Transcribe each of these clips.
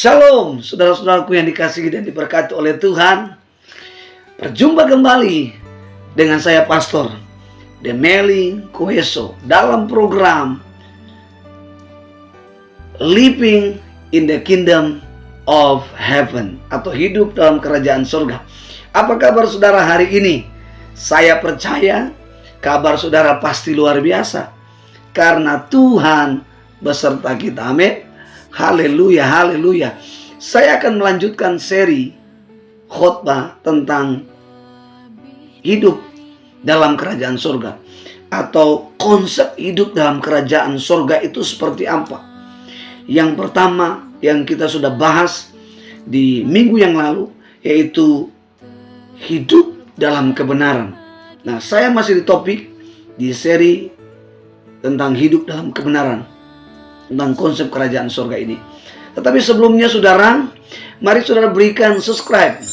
Shalom, saudara-saudaraku yang dikasihi dan diberkati oleh Tuhan. Berjumpa kembali dengan saya Pastor Demeli Kueso dalam program Living in the Kingdom of Heaven atau hidup dalam kerajaan surga. Apa kabar saudara hari ini? Saya percaya kabar saudara pasti luar biasa karena Tuhan beserta kita. Amin. Haleluya, haleluya. Saya akan melanjutkan seri khotbah tentang hidup dalam kerajaan surga, atau konsep hidup dalam kerajaan surga itu seperti apa. Yang pertama yang kita sudah bahas di minggu yang lalu, yaitu hidup dalam kebenaran. Nah, saya masih di topik di seri tentang hidup dalam kebenaran, tentang konsep kerajaan surga ini. Tetapi sebelumnya saudara, mari saudara berikan subscribe,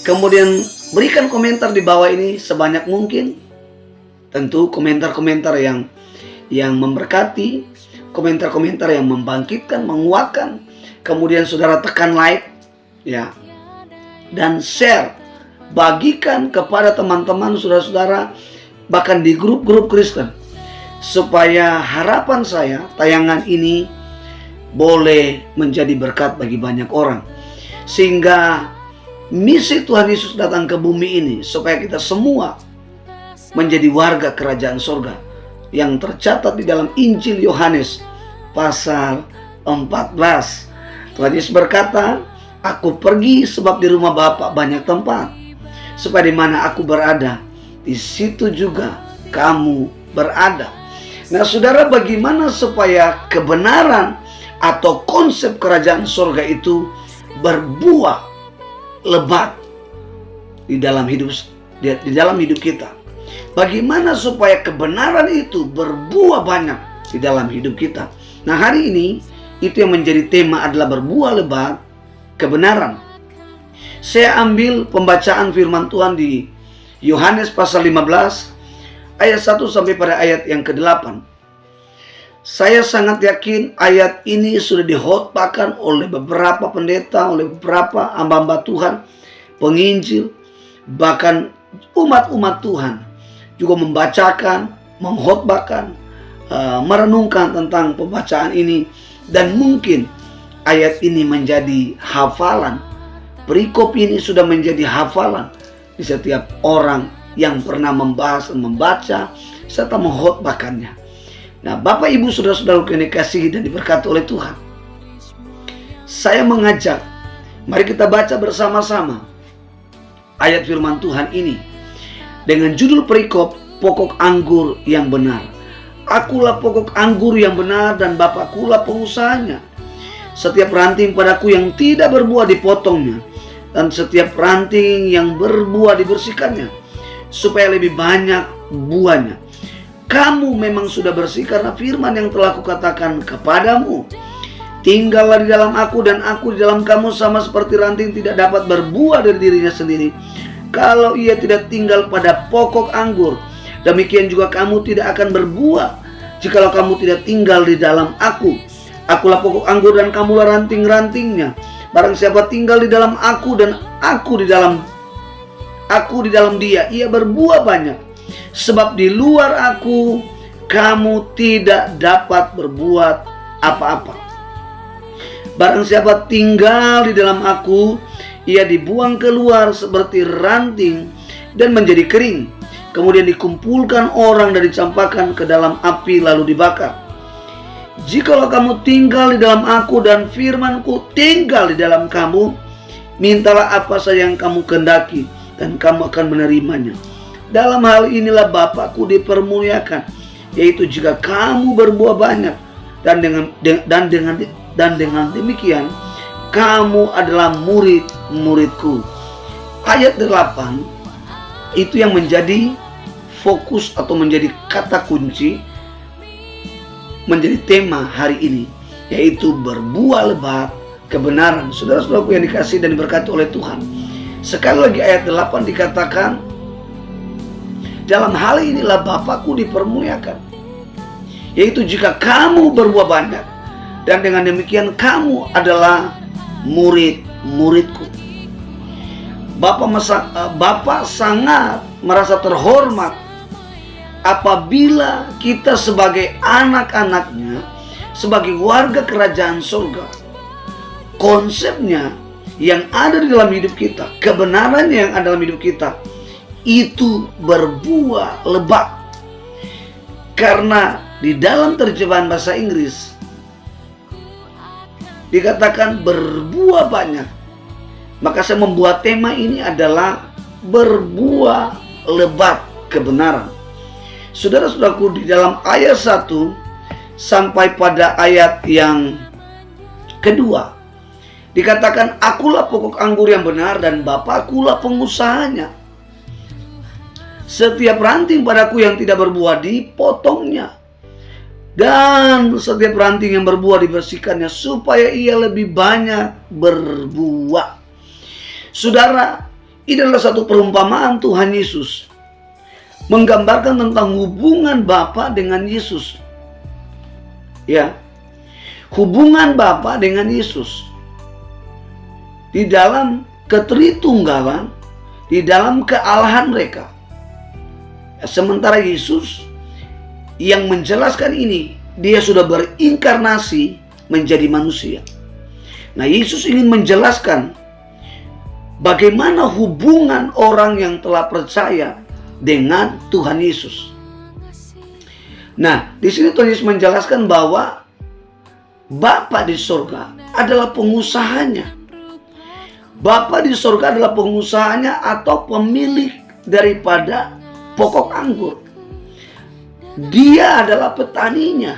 kemudian berikan komentar di bawah ini sebanyak mungkin. Tentu komentar-komentar yang memberkati, komentar-komentar yang membangkitkan, menguatkan. Kemudian saudara tekan like, ya, dan share, bagikan kepada teman-teman saudara-saudara, bahkan di grup-grup Kristen, supaya harapan saya tayangan ini boleh menjadi berkat bagi banyak orang, sehingga misi Tuhan Yesus datang ke bumi ini supaya kita semua menjadi warga kerajaan surga yang tercatat di dalam Injil Yohanes pasal 14. Tuhan Yesus berkata, "Aku pergi sebab di rumah Bapa banyak tempat, supaya di mana aku berada, di situ juga kamu berada." Nah saudara, bagaimana supaya kebenaran atau konsep kerajaan surga itu berbuah lebat di dalam hidup kita? Bagaimana supaya kebenaran itu berbuah banyak di dalam hidup kita? Nah hari ini itu yang menjadi tema adalah berbuah lebat kebenaran. Saya ambil pembacaan firman Tuhan di Yohanes pasal 15 ayat 1 sampai pada ayat yang ke-8. Saya sangat yakin ayat ini sudah dikhotbahkan oleh beberapa pendeta, oleh beberapa hamba-hamba Tuhan, penginjil, bahkan umat-umat Tuhan juga membacakan, mengkhotbahkan, merenungkan tentang pembacaan ini. Dan mungkin ayat ini menjadi hafalan, perikop ini sudah menjadi hafalan di setiap orang yang pernah membahas, membaca, serta mengkhotbahkannya. Nah, Bapak Ibu saudara-saudara yang dikasihi dan diberkati oleh Tuhan, saya mengajak, mari kita baca bersama-sama ayat firman Tuhan ini dengan judul perikop pokok anggur yang benar. Akulah pokok anggur yang benar dan Bapakkulah pengusahanya. Setiap ranting padaku yang tidak berbuah dipotongnya, dan setiap ranting yang berbuah dibersihkannya, supaya lebih banyak buahnya. Kamu memang sudah bersih karena firman yang telah kukatakan kepadamu. Tinggallah di dalam aku dan aku di dalam kamu, sama seperti ranting tidak dapat berbuah dari dirinya sendiri kalau ia tidak tinggal pada pokok anggur. Demikian juga kamu tidak akan berbuah jikalau kamu tidak tinggal di dalam aku. Akulah pokok anggur dan kamulah ranting-rantingnya. Barang siapa tinggal di dalam aku dan aku di dalam dia, ia berbuah banyak. Sebab di luar aku kamu tidak dapat berbuat apa-apa. Barang siapa tinggal di dalam aku, ia dibuang keluar seperti ranting dan menjadi kering. Kemudian dikumpulkan orang dan dicampakkan ke dalam api lalu dibakar. Jikalau kamu tinggal di dalam aku dan firmanku tinggal di dalam kamu, mintalah apa saja yang kamu kehendaki dan kamu akan menerimanya. Dalam hal inilah Bapakku dipermuliakan, yaitu jika kamu berbuah banyak, dan dengan demikian kamu adalah murid-muridku. Ayat 8 itu yang menjadi fokus atau menjadi kata kunci, menjadi tema hari ini, yaitu berbuah lebat kebenaran. Saudara-saudaraku yang dikasihi dan diberkati oleh Tuhan, sekali lagi ayat 8 dikatakan, dalam hal inilah Bapakku dipermuliakan, yaitu jika kamu berbuah banyak Dan dengan demikian kamu adalah murid-muridku. Bapa sangat merasa terhormat apabila kita sebagai anak-anaknya, sebagai warga kerajaan surga, konsepnya yang ada di dalam hidup kita, kebenaran yang ada dalam hidup kita, itu berbuah lebat. Karena di dalam terjemahan bahasa Inggris dikatakan berbuah banyak. Maka saya membuat tema ini adalah berbuah lebat kebenaran. Saudara-saudaraku, di dalam ayat 1 sampai pada ayat yang kedua dikatakan, akulah pokok anggur yang benar dan Bapakkulah pengusahanya. Setiap ranting padaku yang tidak berbuah dipotongnya, dan setiap ranting yang berbuah dibersihkannya, supaya ia lebih banyak berbuah. Saudara, ini adalah satu perumpamaan Tuhan Yesus menggambarkan tentang hubungan Bapa dengan Yesus. Ya, hubungan Bapa dengan Yesus di dalam ketritunggalan, di dalam kealahan mereka. Sementara Yesus yang menjelaskan ini, dia sudah berinkarnasi menjadi manusia. Nah, Yesus ingin menjelaskan bagaimana hubungan orang yang telah percaya dengan Tuhan Yesus. Nah, di sini Tuhan Yesus menjelaskan bahwa Bapa di surga adalah pengusahanya. Bapa di surga adalah pengusahanya atau pemilik daripada pokok anggur. Dia adalah petaninya.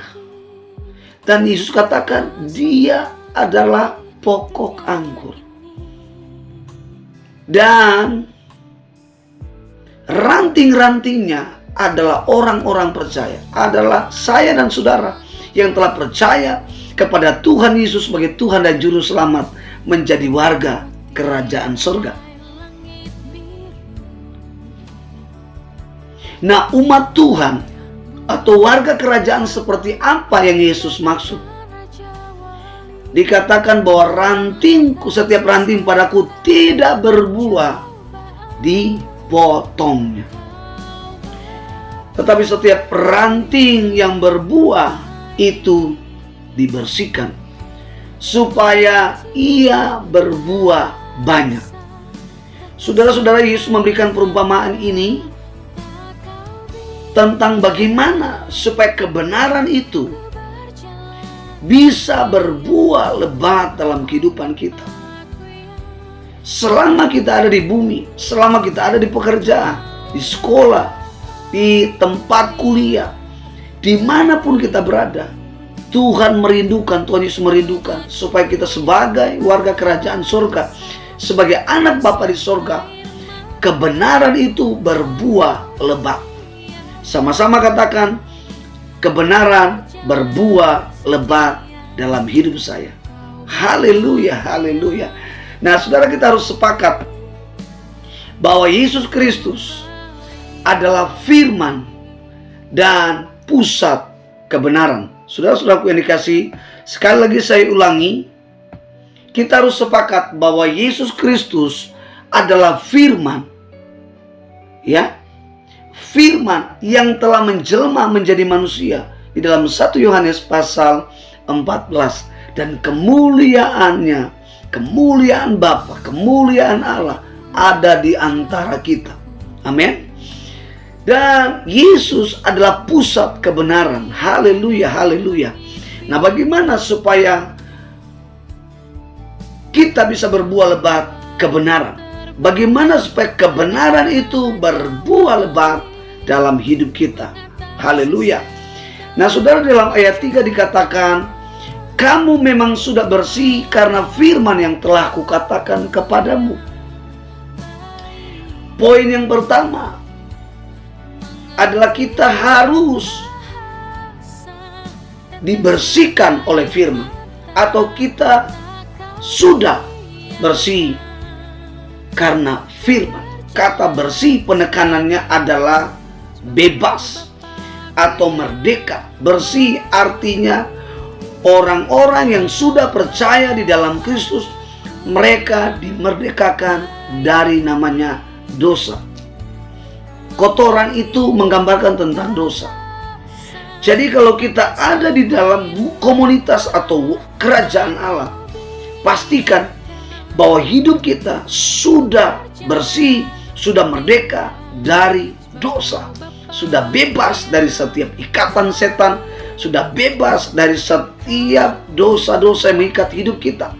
Dan Yesus katakan dia adalah pokok anggur. Dan ranting-rantingnya adalah orang-orang percaya, adalah saya dan saudara yang telah percaya kepada Tuhan Yesus sebagai Tuhan dan Juru Selamat, menjadi warga kerajaan surga. Nah, umat Tuhan atau warga kerajaan seperti apa yang Yesus maksud? Dikatakan bahwa setiap ranting padaku tidak berbuah dipotongnya. Tetapi setiap ranting yang berbuah itu dibersihkan, supaya ia berbuah banyak. Saudara-saudara, Yesus memberikan perumpamaan ini tentang bagaimana supaya kebenaran itu bisa berbuah lebat dalam kehidupan kita. Selama kita ada di bumi, selama kita ada di pekerjaan, di sekolah, di tempat kuliah, dimanapun kita berada, Tuhan merindukan, Tuhan Yesus merindukan supaya kita sebagai warga kerajaan surga, sebagai anak Bapa di surga, kebenaran itu berbuah lebat. Sama-sama katakan, kebenaran berbuah lebat dalam hidup saya. Haleluya, haleluya. Nah, saudara, kita harus sepakat bahwa Yesus Kristus adalah firman dan pusat kebenaran. Saudara-saudaraku yang dikasihi, sekali lagi saya ulangi, kita harus sepakat bahwa Yesus Kristus adalah firman. Ya, firman yang telah menjelma menjadi manusia di dalam 1 Yohanes pasal 14. Dan kemuliaannya, kemuliaan Bapa, kemuliaan Allah ada di antara kita. Amin. Dan Yesus adalah pusat kebenaran. Haleluya, haleluya. Nah, bagaimana supaya kita bisa berbuah lebat kebenaran? Bagaimana supaya kebenaran itu berbuah lebat dalam hidup kita? Haleluya. Nah, saudara, dalam ayat 3 dikatakan, kamu memang sudah bersih karena firman yang telah kukatakan kepadamu. Poin yang pertama adalah kita harus dibersihkan oleh firman, atau kita sudah bersih karena firman. Kata bersih penekanannya adalah bebas atau merdeka. Bersih artinya Orang-orang yang sudah percaya di dalam Kristus, mereka dimerdekakan dari namanya dosa. Kotoran itu menggambarkan tentang dosa. Jadi kalau kita ada di dalam komunitas atau kerajaan Allah, pastikan bahwa hidup kita sudah bersih, sudah merdeka dari dosa, sudah bebas dari setiap ikatan setan, sudah bebas dari setiap dosa-dosa yang mengikat hidup kita.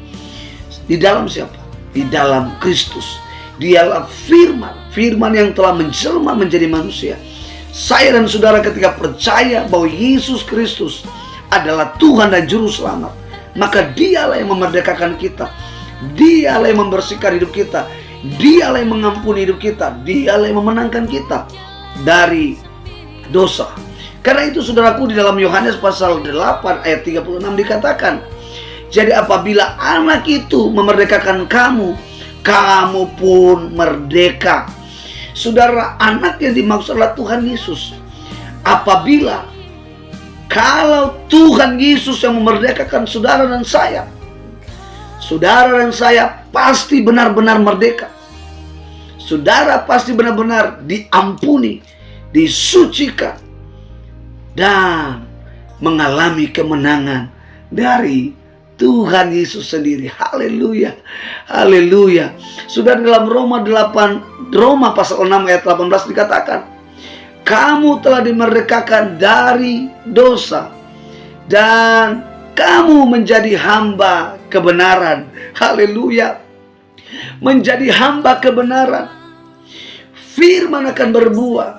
Di dalam siapa? Di dalam Kristus. Dialah firman yang telah menjelma menjadi manusia. Saya dan saudara ketika percaya bahwa Yesus Kristus adalah Tuhan dan Juru Selamat, maka Dialah yang memerdekakan kita. Dialah yang membersihkan hidup kita. Dialah yang mengampuni hidup kita. Dialah yang memenangkan kita dari dosa. Karena itu saudaraku, di dalam Yohanes pasal 8 ayat 36 dikatakan, jadi apabila anak itu memerdekakan kamu, kamu pun merdeka. Saudara, anak yang dimaksud adalah Tuhan Yesus. Kalau Tuhan Yesus yang memerdekakan saudara dan saya, saudara dan saya pasti benar-benar merdeka. Saudara pasti benar-benar diampuni, disucikan, dan mengalami kemenangan dari Tuhan Yesus sendiri. Haleluya, haleluya. Sudah dalam Roma pasal 6 ayat 18 dikatakan, kamu telah dimerdekakan dari dosa dan kamu menjadi hamba kebenaran. Haleluya. Menjadi hamba kebenaran. Firman akan berbuah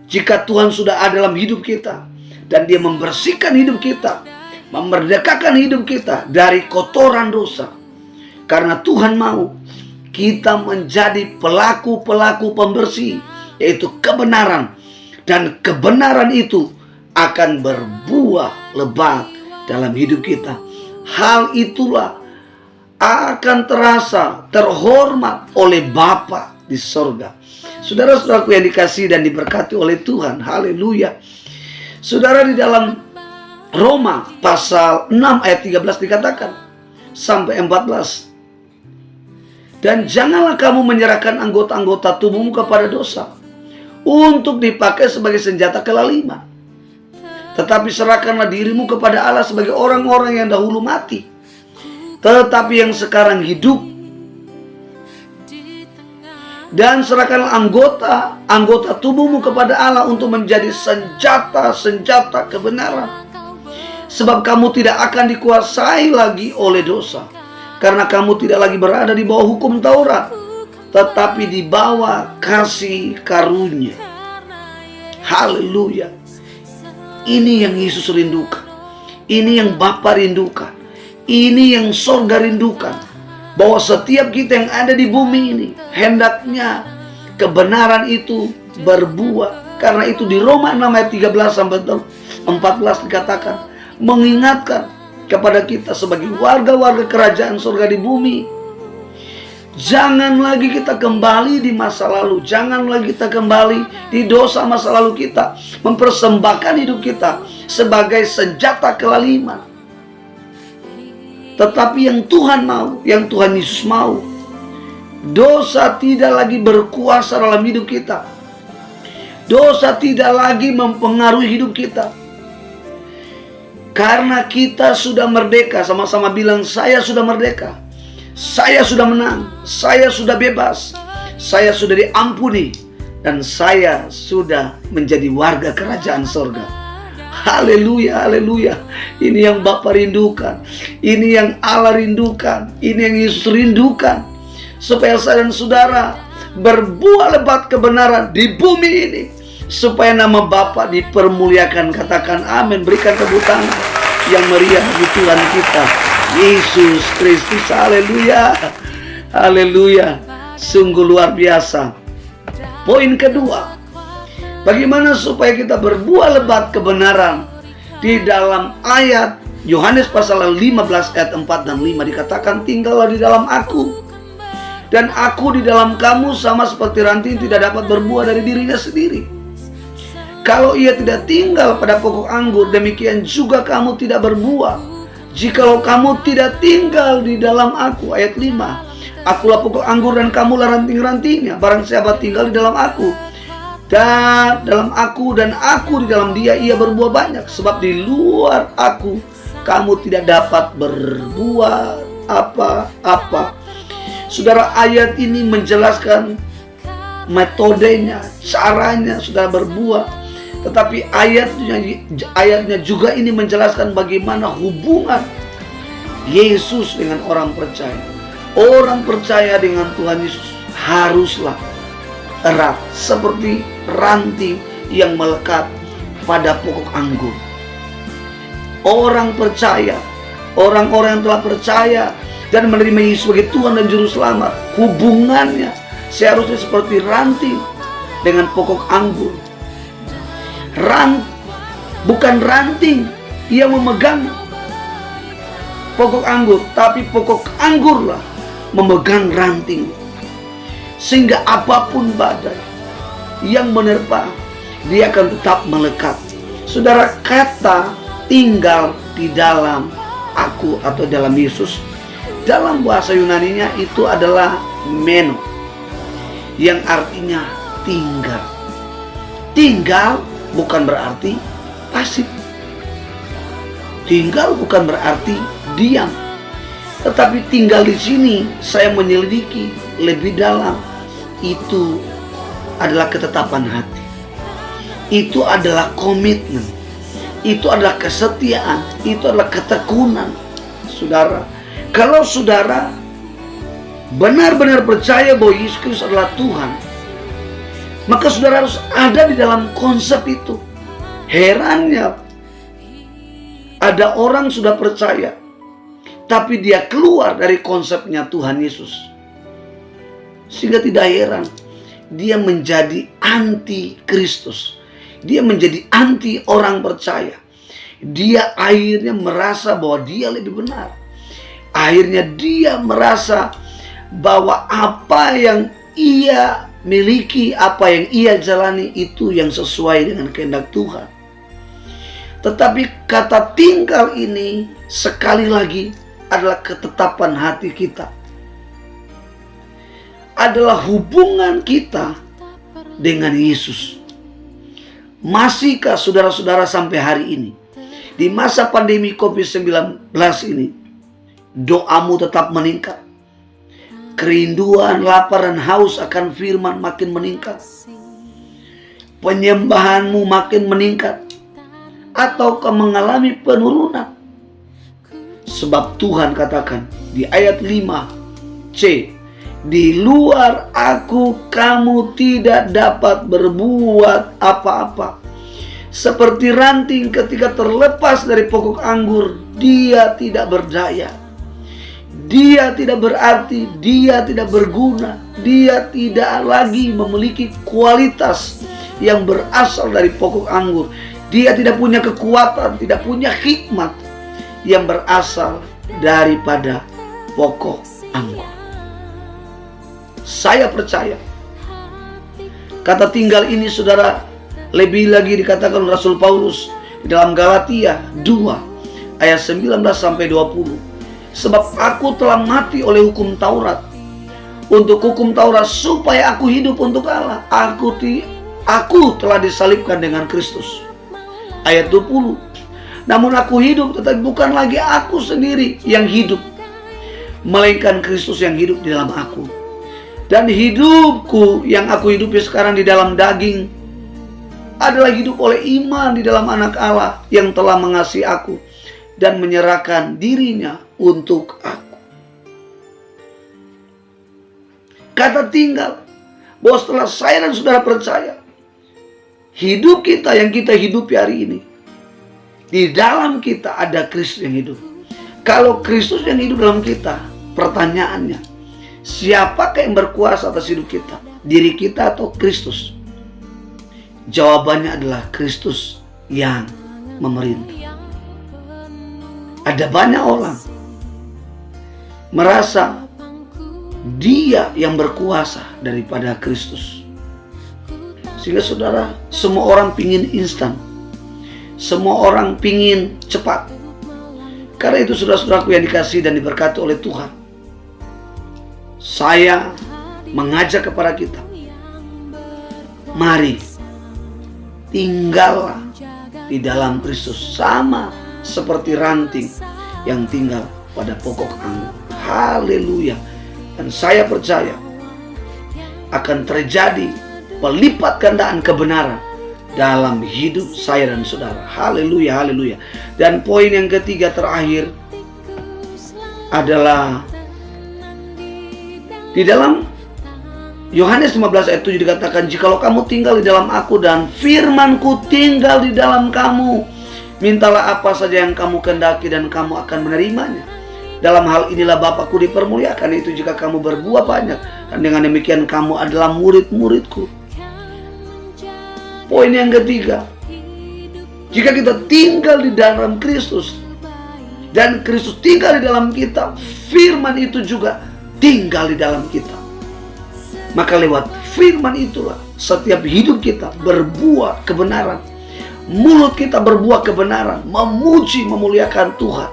jika Tuhan sudah ada dalam hidup kita, dan Dia membersihkan hidup kita, memerdekakan hidup kita dari kotoran dosa. Karena Tuhan mau kita menjadi pelaku-pelaku pembersih, yaitu kebenaran. Dan kebenaran itu akan berbuah lebat dalam hidup kita. Hal itulah akan terasa terhormat oleh Bapa di sorga. Saudara-saudaraku yang dikasihi dan diberkati oleh Tuhan, haleluya. Saudara, di dalam Roma pasal 6 ayat 13 dikatakan sampai 14, dan janganlah kamu menyerahkan anggota-anggota tubuhmu kepada dosa untuk dipakai sebagai senjata kelaliman, tetapi serahkanlah dirimu kepada Allah sebagai orang-orang yang dahulu mati, tetapi yang sekarang hidup. Dan serahkanlah anggota tubuhmu kepada Allah untuk menjadi senjata kebenaran. Sebab kamu tidak akan dikuasai lagi oleh dosa, karena kamu tidak lagi berada di bawah hukum Taurat, tetapi di bawah kasih karunia. Haleluya. Ini yang Yesus rindukan. Ini yang Bapa rindukan. Ini yang surga rindukan. Bahwa setiap kita yang ada di bumi ini, hendaknya kebenaran itu berbuah. Karena itu di Roma 6 ayat 13 sampai 14 dikatakan, mengingatkan kepada kita sebagai warga-warga kerajaan surga di bumi, jangan lagi kita kembali di masa lalu. Jangan lagi kita kembali di dosa masa lalu kita, mempersembahkan hidup kita sebagai senjata kelaliman. Tetapi yang Tuhan mau, yang Tuhan Yesus mau, dosa tidak lagi berkuasa dalam hidup kita. Dosa tidak lagi mempengaruhi hidup kita. Karena kita sudah merdeka. Sama-sama bilang, saya sudah merdeka. Saya sudah menang. Saya sudah bebas. Saya sudah diampuni. Dan saya sudah menjadi warga kerajaan surga. Haleluya, haleluya. Ini yang Bapa rindukan. Ini yang Allah rindukan. Ini yang Yesus rindukan. Supaya saya dan saudara berbuah lebat kebenaran di bumi ini. Supaya nama Bapa dipermuliakan. Katakan amin. Berikan tepuk tangan yang meriah bagi Tuhan kita, Yesus Kristus. Haleluya, haleluya. Sungguh luar biasa. Poin kedua, bagaimana supaya kita berbuah lebat kebenaran? Di dalam ayat Yohanes pasal 15 ayat 4 dan 5 dikatakan, tinggallah di dalam aku dan aku di dalam kamu, sama seperti ranting tidak dapat berbuah dari dirinya sendiri Kalau ia tidak tinggal pada pokok anggur, demikian juga kamu tidak berbuah. Jikalau kamu tidak tinggal di dalam aku. Ayat 5. Akulah pokok anggur dan kamulah ranting-rantingnya. Barang siapa tinggal di dalam aku dan aku di dalam dia, ia berbuah banyak. Sebab di luar aku kamu tidak dapat berbuat apa-apa. Saudara, ayat ini menjelaskan metodenya, caranya saudara berbuah. Tetapi ayatnya juga ini menjelaskan bagaimana hubungan Yesus dengan orang percaya. Orang percaya dengan Tuhan Yesus haruslah erat seperti ranting yang melekat pada pokok anggur. Orang percaya, orang-orang yang telah percaya dan menerima Yesus sebagai Tuhan dan Juru Selamat, hubungannya seharusnya seperti ranting dengan pokok anggur. Bukan ranting yang memegang pokok anggur, tapi pokok anggurlah memegang ranting. Sehingga apapun badai yang menerpa, dia akan tetap melekat. Saudara, kata tinggal di dalam aku atau dalam Yesus, dalam bahasa Yunaninya itu adalah meno, yang artinya tinggal. Tinggal bukan berarti pasif. Tinggal bukan berarti diam. Tetapi tinggal di sini saya menyelidiki lebih dalam. Itu adalah ketetapan hati. Itu adalah komitmen. Itu adalah kesetiaan. Itu adalah ketekunan. Saudara, kalau saudara benar-benar percaya bahwa Yesus Kristus adalah Tuhan, maka saudara harus ada di dalam konsep itu. Herannya, ada orang sudah percaya, tapi dia keluar dari konsepnya Tuhan Yesus. Sehingga tidak heran, dia menjadi anti Kristus. Dia menjadi anti orang percaya. Dia akhirnya merasa bahwa dia lebih benar. Akhirnya dia merasa bahwa apa yang ia miliki, apa yang ia jalani itu yang sesuai dengan kehendak Tuhan. Tetapi kata tinggal ini sekali lagi adalah ketetapan hati kita. Adalah hubungan kita dengan Yesus. Masihkah saudara-saudara sampai hari ini, di masa pandemi COVID-19 ini, doamu tetap meningkat? Kerinduan, lapar, dan haus akan firman makin meningkat? Penyembahanmu makin meningkat? Ataukah mengalami penurunan? Sebab Tuhan katakan di ayat 5c, di luar aku kamu tidak dapat berbuat apa-apa. Seperti ranting ketika terlepas dari pokok anggur, dia tidak berdaya. Dia tidak berarti, dia tidak berguna, dia tidak lagi memiliki kualitas yang berasal dari pokok anggur. Dia tidak punya kekuatan, tidak punya hikmat yang berasal daripada pokok anggur. Saya percaya kata tinggal ini, saudara, lebih lagi dikatakan oleh Rasul Paulus di dalam Galatia 2 ayat 19 sampai 20. Sebab aku telah mati oleh hukum Taurat, untuk hukum Taurat supaya aku hidup untuk Allah. Aku telah disalibkan dengan Kristus. Ayat 20. Namun aku hidup, tetapi bukan lagi aku sendiri yang hidup, melainkan Kristus yang hidup di dalam aku. Dan hidupku yang aku hidupi sekarang di dalam daging adalah hidup oleh iman di dalam Anak Allah yang telah mengasihi aku dan menyerahkan dirinya untuk aku. Kata tinggal, bahwa setelah saya dan saudara percaya, hidup kita yang kita hidupi hari ini, di dalam kita ada Kristus yang hidup. Kalau Kristus yang hidup dalam kita, pertanyaannya, siapakah yang berkuasa atas hidup kita? Diri kita atau Kristus? Jawabannya adalah Kristus yang memerintah. Ada banyak orang merasa dia yang berkuasa daripada Kristus. Sehingga saudara, semua orang pingin instan, semua orang pingin cepat. Karena itu saudara-saudaraku yang dikasihi dan diberkati oleh Tuhan, saya mengajak kepada kita, mari tinggallah di dalam Kristus, sama seperti ranting yang tinggal pada pokok anggur. Haleluya. Dan saya percaya akan terjadi pelipat gandaan kebenaran dalam hidup saya dan saudara. Haleluya, haleluya. Dan poin yang ketiga terakhir adalah di dalam Yohanes 15 ayat 7 dikatakan, jikalau kamu tinggal di dalam aku dan firmanku tinggal di dalam kamu, mintalah apa saja yang kamu kehendaki dan kamu akan menerimanya. Dalam hal inilah Bapakku dipermuliakan, itu jika kamu berbuah banyak, dan dengan demikian kamu adalah murid-muridku. Poin yang ketiga, jika kita tinggal di dalam Kristus dan Kristus tinggal di dalam kita, firman itu juga tinggal di dalam kita. Maka lewat firman itulah setiap hidup kita berbuah kebenaran. Mulut kita berbuah kebenaran, memuji, memuliakan Tuhan,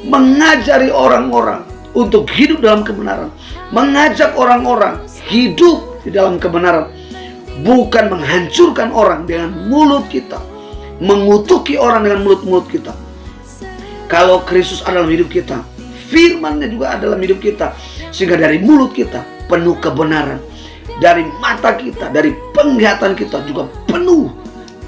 mengajari orang-orang untuk hidup dalam kebenaran, mengajak orang-orang hidup di dalam kebenaran, bukan menghancurkan orang dengan mulut kita, mengutuki orang dengan mulut-mulut kita. Kalau Kristus ada dalam hidup kita, firman-Nya juga ada dalam hidup kita, sehingga dari mulut kita penuh kebenaran, dari mata kita, dari penglihatan kita juga penuh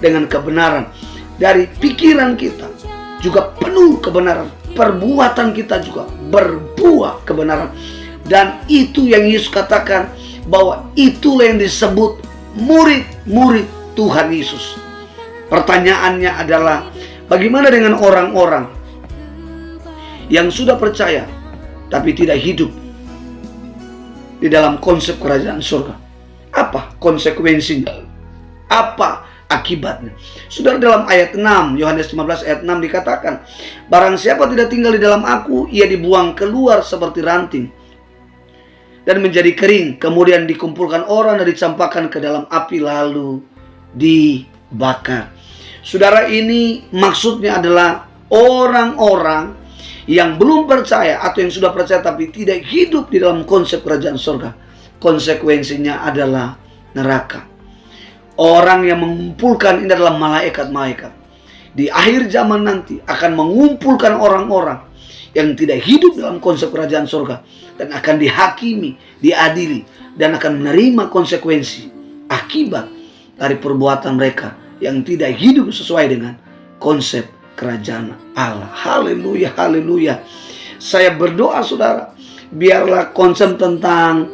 dengan kebenaran, dari pikiran kita juga penuh kebenaran, perbuatan kita juga berbuah kebenaran. Dan itu yang Yesus katakan, bahwa itulah yang disebut murid-murid Tuhan Yesus. Pertanyaannya adalah, bagaimana dengan orang-orang yang sudah percaya tapi tidak hidup di dalam konsep kerajaan surga? Apa konsekuensinya? Apa akibatnya? Saudara, dalam ayat 6, Yohanes 15 ayat 6 dikatakan, barang siapa tidak tinggal di dalam aku, ia dibuang keluar seperti ranting dan menjadi kering, kemudian dikumpulkan orang dan dicampakkan ke dalam api lalu dibakar. Saudara, ini maksudnya adalah orang-orang yang belum percaya atau yang sudah percaya tapi tidak hidup di dalam konsep kerajaan surga. Konsekuensinya adalah neraka. Orang yang mengumpulkan ini adalah malaikat-malaikat. Di akhir zaman nanti akan mengumpulkan orang-orang yang tidak hidup dalam konsep kerajaan surga, dan akan dihakimi, diadili, dan akan menerima konsekuensi akibat dari perbuatan mereka yang tidak hidup sesuai dengan konsep kerajaan Allah. Haleluya, haleluya. Saya berdoa saudara, biarlah konsep tentang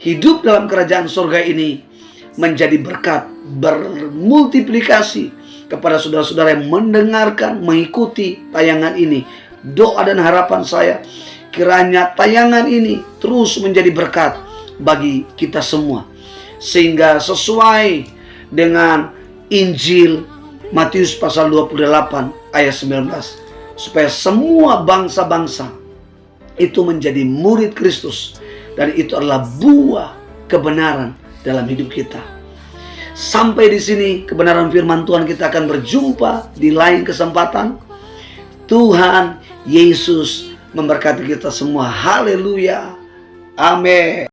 hidup dalam kerajaan surga ini menjadi berkat, bermultiplikasi kepada saudara-saudara yang mendengarkan, mengikuti tayangan ini. Doa dan harapan saya, kiranya tayangan ini terus menjadi berkat bagi kita semua, sehingga sesuai dengan Injil Matius pasal 28 ayat 19, supaya semua bangsa-bangsa itu menjadi murid Kristus, dan itu adalah buah kebenaran dalam hidup kita. Sampai di sini kebenaran firman Tuhan, kita akan berjumpa di lain kesempatan. Tuhan Yesus memberkati kita semua. Haleluya. Amin.